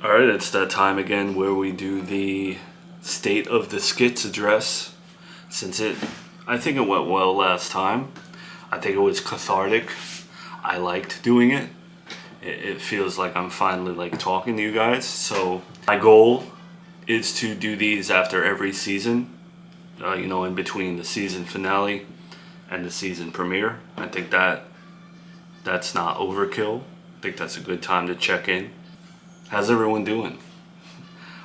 Alright, it's that time again where we do the State of the Skits address. I think it went well last time. I think it was cathartic. I liked doing it. It feels like I'm finally like talking to you guys. So my goal is to do these after every season. In between the season finale and the season premiere. I think that's not overkill. I think that's a good time to check in. How's everyone doing?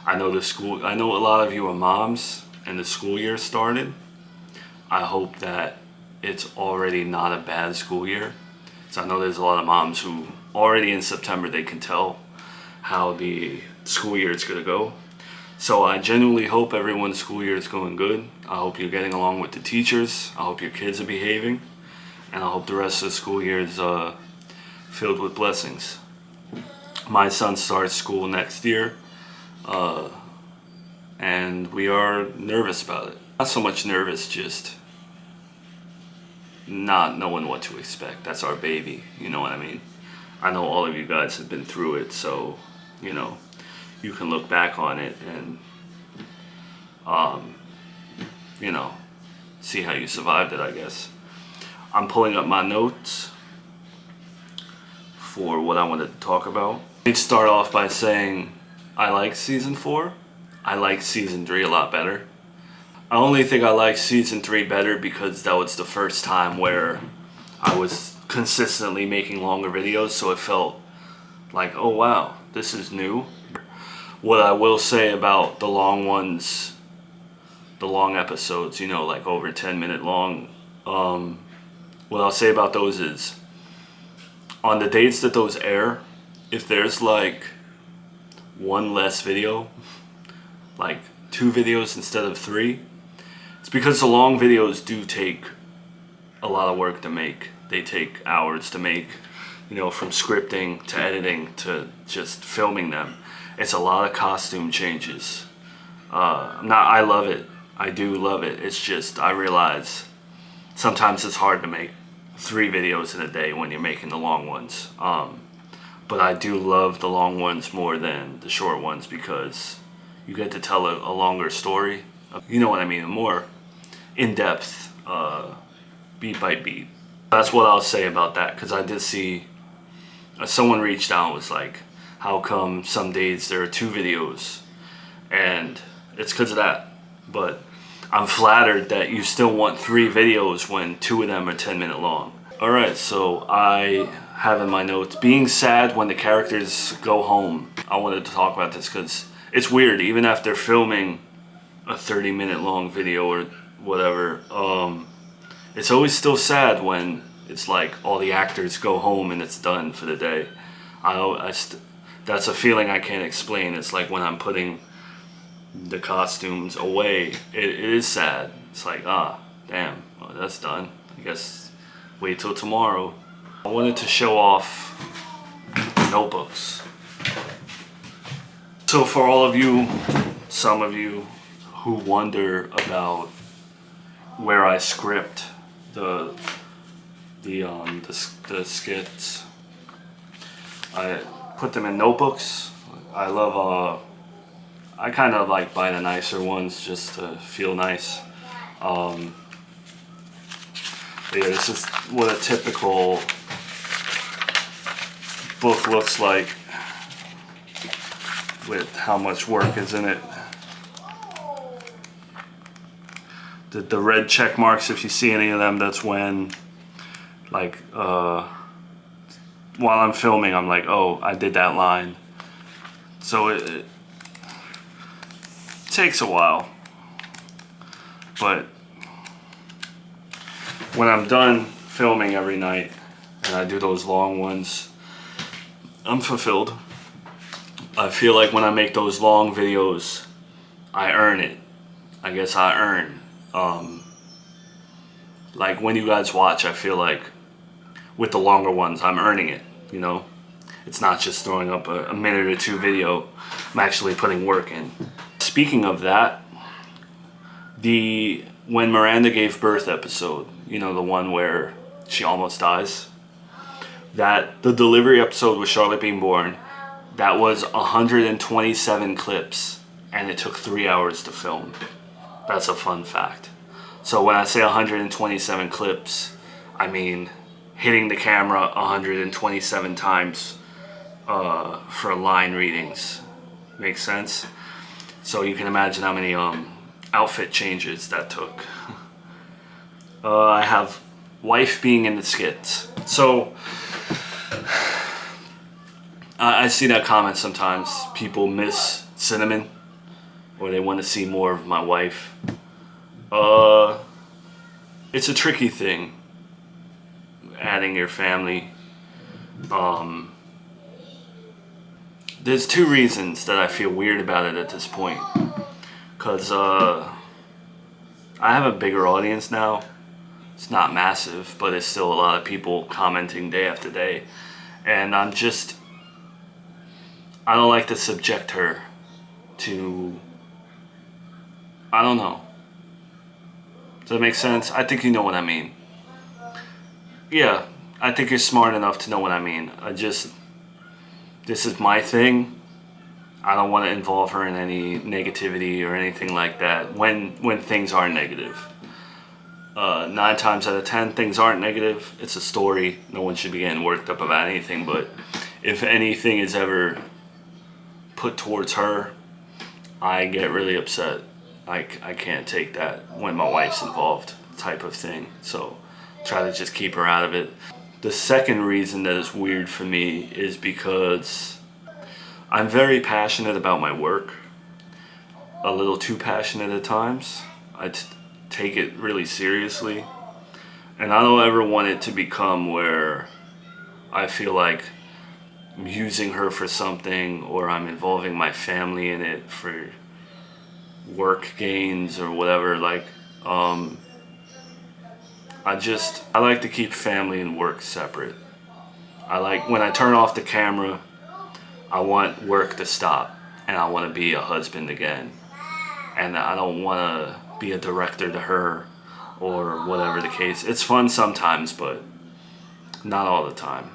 I know a lot of you are moms and the school year started. I hope that it's already not a bad school year. So I know there's a lot of moms who already in September they can tell how the school year is gonna go. So I genuinely hope everyone's school year is going good. I hope you're getting along with the teachers. I hope your kids are behaving. And I hope the rest of the school year is filled with blessings. My son starts school next year, and we are nervous about it. Not so much nervous, just not knowing what to expect. That's our baby, you know what I mean? I know all of you guys have been through it, so, you can look back on it and, see how you survived it, I guess. I'm pulling up my notes for what I wanted to talk about. Let's start off by saying I like season 4. I like season 3 a lot better. I only think I like season 3 better because that was the first time where I was consistently making longer videos, so it felt like, oh wow, this is new. What I will say about the long ones, the long episodes, like over 10-minute long, what I'll say about those is, on the dates that those air, if there's like one less video, like 2 videos instead of 3, it's because the long videos do take a lot of work to make. They take hours to make, from scripting to editing to just filming them. It's a lot of costume changes. I love it. I do love it. It's just, I realize sometimes it's hard to make 3 videos in a day when you're making the long ones. But I do love the long ones more than the short ones because you get to tell a longer story. You know what I mean? A more in-depth, beat by beat. That's what I'll say about that, because I did see someone reached out and was like, how come some days there are 2 videos? And it's because of that. But I'm flattered that you still want 3 videos when 2 of them are 10-minute long. Alright, so I have in my notes, being sad when the characters go home. I wanted to talk about this because it's weird, even after filming a 30-minute long video or whatever, it's always still sad when it's like all the actors go home and it's done for the day. That's a feeling I can't explain. It's like when I'm putting the costumes away, it is sad. It's like, damn, well, that's done. I guess wait till tomorrow. I wanted to show off notebooks. So for all of you, some of you who wonder about where I script the skits, I put them in notebooks. I kind of like buy the nicer ones just to feel nice. But yeah, this is what a typical book looks like with how much work is in it. The red check marks, if you see any of them, that's when, like, while I'm filming, I'm like, oh, I did that line. So it takes a while, but when I'm done filming every night and I do those long ones, I'm fulfilled. I feel like when I make those long videos, I earn it. I guess I earn. Like when you guys watch, I feel like with the longer ones, I'm earning it, It's not just throwing up a minute or 2 video. I'm actually putting work in. Speaking of that, when Miranda gave birth episode, the one where she almost dies, the delivery episode with Charlotte being born, That was 127 clips, and it took 3 hours to film. That's a fun fact. So when I say 127 clips, I mean hitting the camera 127 times for line readings. Makes sense? So you can imagine how many outfit changes that took. I have wife being in the skits. So I see that comment sometimes. People miss Cinnamon, or they want to see more of my wife. It's a tricky thing, adding your family. There's two reasons that I feel weird about it at this point. Because I have a bigger audience now. It's not massive, but it's still a lot of people commenting day after day. And I don't like to subject her to, I don't know. Does that make sense? I think you know what I mean. Yeah, I think you're smart enough to know what I mean. This is my thing. I don't want to involve her in any negativity or anything like that when things are negative. 9 times out of 10, things aren't negative. It's a story. No one should be getting worked up about anything, but if anything is ever put towards her, I get really upset. I can't take that when my wife's involved, type of thing. So try to just keep her out of it. The second reason that is weird for me is because I'm very passionate about my work. A little too passionate at times. I take it really seriously. And I don't ever want it to become where I feel like I'm using her for something, or I'm involving my family in it for work gains or whatever. Like, I like to keep family and work separate. I like when I turn off the camera, I want work to stop, and I want to be a husband again. And I don't want to be a director to her or whatever the case. It's fun sometimes, but not all the time.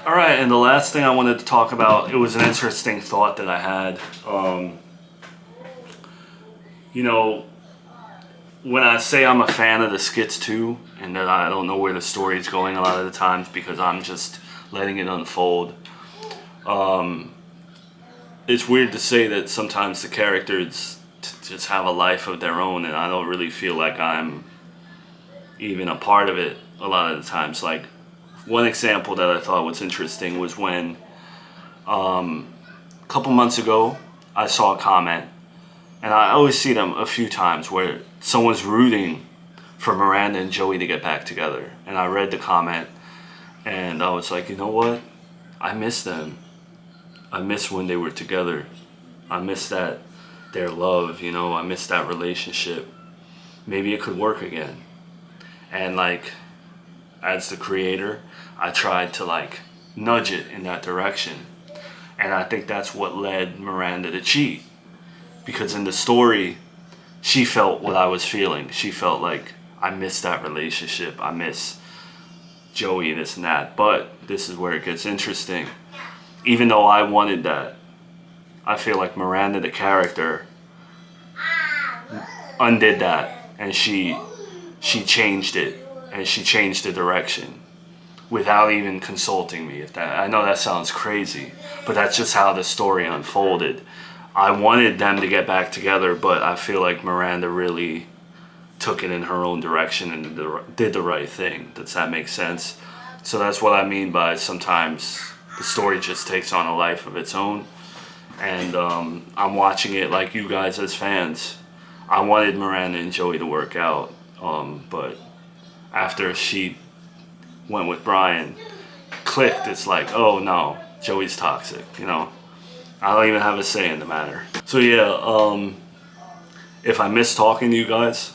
All right, and the last thing I wanted to talk about, it was an interesting thought that I had. You know, when I say I'm a fan of the skits too, and that I don't know where the story is going a lot of the times because I'm just letting it unfold. It's weird to say that sometimes the characters just have a life of their own, and I don't really feel like I'm even a part of it a lot of the times. Like, one example that I thought was interesting was when a couple months ago I saw a comment, and I always see them a few times, where someone's rooting for Miranda and Joey to get back together. And I read the comment and I was like, you know what? I miss them. I miss when they were together. I miss their love, you know, I miss that relationship. Maybe it could work again. And like, as the creator, I tried to like nudge it in that direction. And I think that's what led Miranda to cheat. Because in the story, she felt what I was feeling. She felt like, I miss that relationship. I miss Joey, this and that. But this is where it gets interesting. Even though I wanted that, I feel like Miranda, the character, undid that. And she changed it. And she changed the direction without even consulting me. I know that sounds crazy, but that's just how the story unfolded. I wanted them to get back together, but I feel like Miranda really took it in her own direction and did the right thing. Does that make sense? So that's what I mean by sometimes the story just takes on a life of its own. And I'm watching it like you guys as fans. I wanted Miranda and Joey to work out, but after she went with Brian, clicked, it's like, oh no, Joey's toxic, you know? I don't even have a say in the matter. So yeah, if I miss talking to you guys,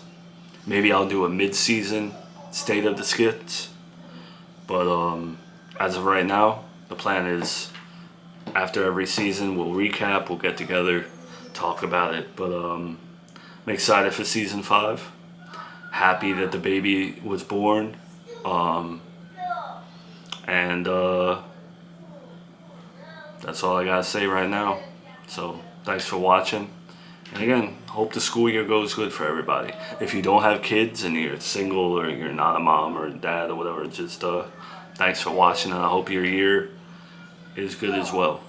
maybe I'll do a mid-season state of the skits. But as of right now, the plan is after every season, we'll recap, we'll get together, talk about it. But I'm excited for season 5. Happy that the baby was born. That's all I gotta say right now. So thanks for watching. And again, hope the school year goes good for everybody. If you don't have kids and you're single or you're not a mom or a dad or whatever, just thanks for watching, and I hope your year is good as well.